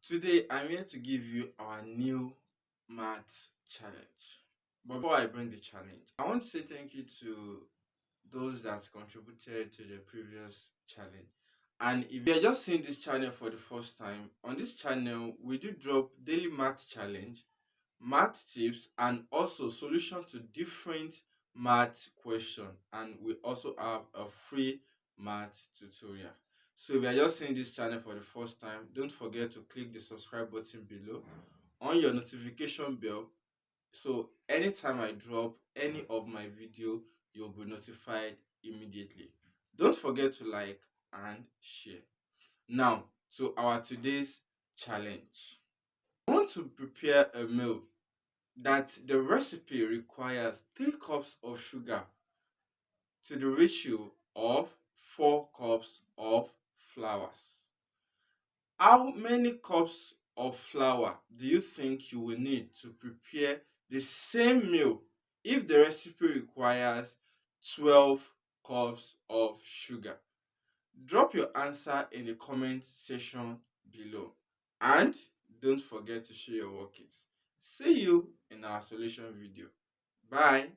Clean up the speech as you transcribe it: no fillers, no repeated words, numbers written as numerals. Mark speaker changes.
Speaker 1: Today, I'm here to give you our new math challenge. But before I bring the challenge, I want to say thank you to those that contributed to the previous challenge. And if you're just seeing this channel for the first time, on this channel, we do drop daily math challenge, math tips, and also solution to different math questions. And we also have a free math tutorial. So if you are just seeing this channel for the first time, don't forget to click the subscribe button below on your notification bell. So anytime I drop any of my video, you'll be notified immediately. Don't forget to like and share. Now to our today's challenge. I want to prepare a meal that the recipe requires 3 cups of sugar to the ratio of 4 cups of flours. How many cups of flour do you think you will need to prepare the same meal if the recipe requires 12 cups of sugar? Drop your answer in the comment section below. And don't forget to share your workings. See you in our solution video. Bye.